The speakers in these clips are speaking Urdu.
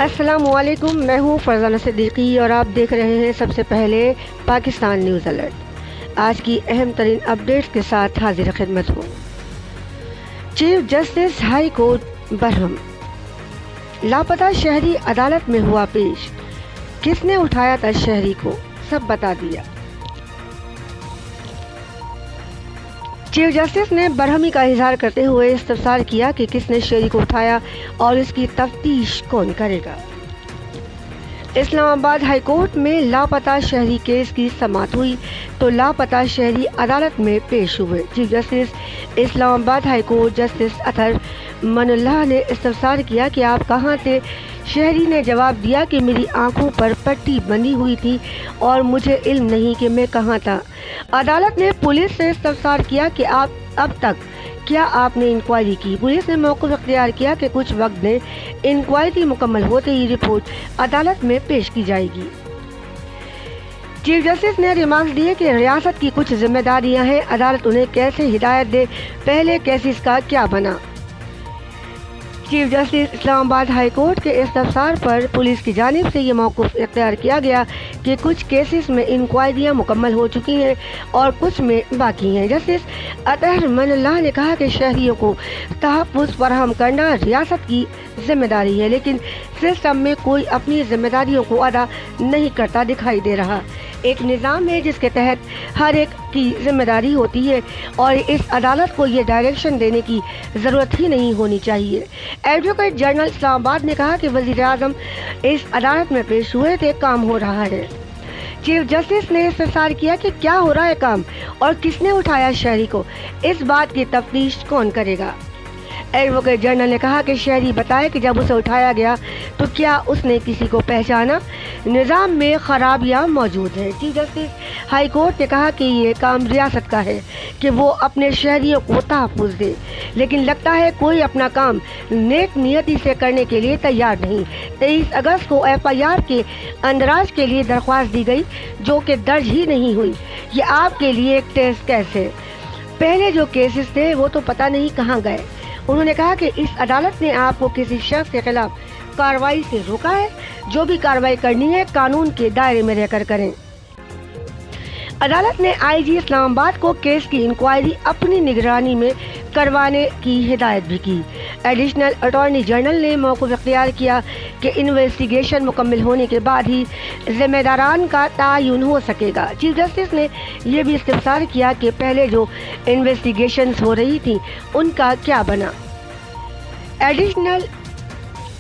السلام علیکم، میں ہوں فرزانہ صدیقی اور آپ دیکھ رہے ہیں سب سے پہلے پاکستان نیوز الرٹ۔ آج کی اہم ترین اپڈیٹس کے ساتھ حاضر خدمت ہوں۔ چیف جسٹس ہائی کورٹ برہم، لاپتہ شہری عدالت میں ہوا پیش، کس نے اٹھایا تھا شہری کو، سب بتا دیا۔ چیف جسٹس نے برہمی کا اظہار کرتے ہوئے استفسار کیا کہ کس نے شہری کو اٹھایا اور اس کی تفتیش کون کرے گا۔ اسلام آباد ہائی کورٹ میں لاپتہ شہری کیس کی سماعت ہوئی تو لاپتہ شہری عدالت میں پیش ہوئے۔ چیف جسٹس اسلام آباد ہائی کورٹ جسٹس اطہر من اللہ نے استفسار کیا کہ آپ کہاں تھے۔ شہری نے جواب دیا کہ میری آنکھوں پر پٹی بندھی ہوئی تھی اور مجھے علم نہیں کہ میں کہاں تھا۔ عدالت نے پولیس سے استفسار کیا کہ اب تک کیا آپ نے انکوائری کی۔ پولیس نے موقف اختیار کیا کہ کچھ وقت میں انکوائری مکمل ہوتے ہی رپورٹ عدالت میں پیش کی جائے گی۔ چیف جسٹس نے ریمارکس دیے کہ ریاست کی کچھ ذمہ داریاں ہیں، عدالت انہیں کیسے ہدایت دے، پہلے کیسز کا کیا بنا۔ چیف جسٹس اسلام آباد ہائی کورٹ کے استفسار پر پولیس کی جانب سے یہ موقف اختیار کیا گیا کہ کچھ کیسز میں انکوائریاں مکمل ہو چکی ہیں اور کچھ میں باقی ہیں۔ جسٹس اطہر من اللہ نے کہا کہ شہریوں کو تحفظ فراہم کرنا ریاست کی ذمہ داری ہے، لیکن سسٹم میں کوئی اپنی ذمہ داریوں کو ادا نہیں کرتا دکھائی دے رہا۔ ایک نظام ہے جس کے تحت ہر ایک کی ذمہ داری ہوتی ہے اور اس عدالت کو یہ ڈائریکشن دینے کی ضرورت ہی نہیں ہونی چاہیے۔ ایڈوکیٹ جنرل اسلام آباد نے کہا کہ وزیر اعظم اس عدالت میں پیش ہوئے تھے، کام ہو رہا ہے۔ چیف جسٹس نے استفسار کیا کہ کیا ہو رہا ہے کام اور کس نے اٹھایا شہری کو، اس بات کی تفتیش کون کرے گا۔ ایڈوکیٹ جنرل نے کہا کہ شہری بتائے کہ جب اسے اٹھایا گیا تو کیا اس نے کسی کو پہچانا، نظام میں خرابیاں موجود ہیں۔ چیف جسٹس ہائی کورٹ نے کہا کہ یہ کام ریاست کا ہے کہ وہ اپنے شہریوں کو تحفظ دے، لیکن لگتا ہے کوئی اپنا کام نیک نیتی سے کرنے کے لیے تیار نہیں۔ 23 اگست کو FIR کے اندراج کے لیے درخواست دی گئی جو کہ درج ہی نہیں ہوئی۔ یہ آپ کے لیے ایک ٹیسٹ کیس ہے، پہلے جو کیسز تھے وہ تو پتہ نہیں کہاں گئے۔ انہوں نے کہا کہ اس عدالت نے آپ کو کسی شخص کے خلاف کارروائی سے روکا ہے، جو بھی کارروائی کرنی ہے قانون کے دائرے میں رہ کر کریں۔ عدالت نے IG اسلام آباد کو کیس کی انکوائری اپنی نگرانی میں کروانے کی ہدایت بھی کی۔ ایڈیشنل اٹارنی جنرل نے موقف اختیار کیا کہ انویسٹیگیشن مکمل ہونے کے بعد ہی ذمہ داران کا تعین ہو سکے گا۔ چیف جسٹس نے یہ بھی استفسار کیا کہ پہلے جو انویسٹیگیشنز ہو رہی تھیں ان کا کیا بنا۔ ایڈیشنل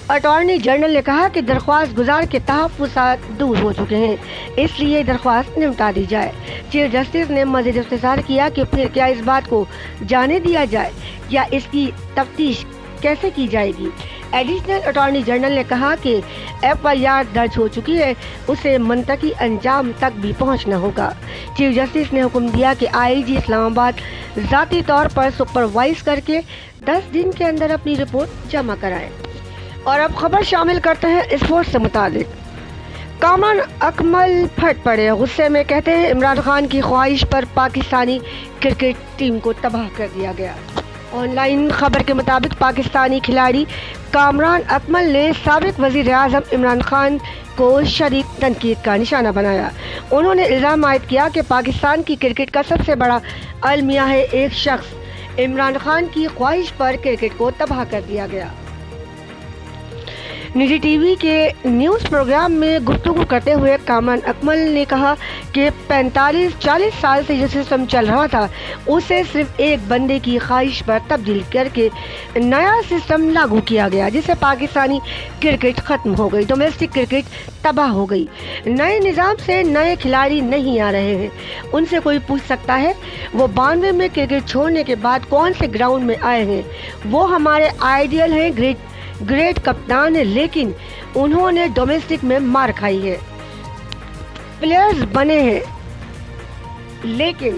اٹارنی جنرل نے کہا کہ درخواست گزار کے تحفظات دور ہو چکے ہیں، اس لیے درخواست نمٹا دی جائے۔ چیف جسٹس نے مزید استفسار کیا کہ پھر کیا اس بات کو جانے دیا جائے یا اس کی تفتیش کیسے کی جائے گی۔ ایڈیشنل اٹارنی جنرل نے کہا کہ FIR درج ہو چکی ہے، اسے منطقی انجام تک بھی پہنچنا ہوگا۔ چیف جسٹس نے حکم دیا کہ IG اسلام آباد ذاتی طور پر سپروائز کر کے 10 دن کے اندر اپنی رپورٹ جمع کرائیں۔ اور اب خبر شامل کرتے ہیں اسپورٹس سے متعلق۔ کامران اکمل پھٹ پڑے، غصے میں کہتے ہیں عمران خان کی خواہش پر پاکستانی کرکٹ ٹیم کو تباہ کر دیا گیا۔ آن لائن خبر کے مطابق پاکستانی کھلاڑی کامران اکمل نے سابق وزیر اعظم عمران خان کو شدید تنقید کا نشانہ بنایا۔ انہوں نے الزام عائد کیا کہ پاکستان کی کرکٹ کا سب سے بڑا المیہ ہے، ایک شخص عمران خان کی خواہش پر کرکٹ کو تباہ کر دیا گیا۔ نجی ٹی وی کے نیوز پروگرام میں گفتگو کرتے ہوئے کامران اکمل نے کہا کہ 45-40 سال سے جو سسٹم چل رہا تھا اسے صرف ایک بندے کی خواہش پر تبدیل کر کے نیا سسٹم لاگو کیا گیا، جس سے پاکستانی کرکٹ ختم ہو گئی، ڈومیسٹک کرکٹ تباہ ہو گئی۔ نئے نظام سے نئے کھلاڑی نہیں آ رہے ہیں۔ ان سے کوئی پوچھ سکتا ہے وہ 92 میں کرکٹ چھوڑنے کے بعد کون سے گراؤنڈ میں آئے ہیں، وہ ہمارے آئیڈیل ہیں، گریٹ کپتان ہے، لیکن انہوں نے ڈومیسٹک میں مار کھائی ہے۔ پلیئرز بنے ہیں لیکن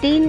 3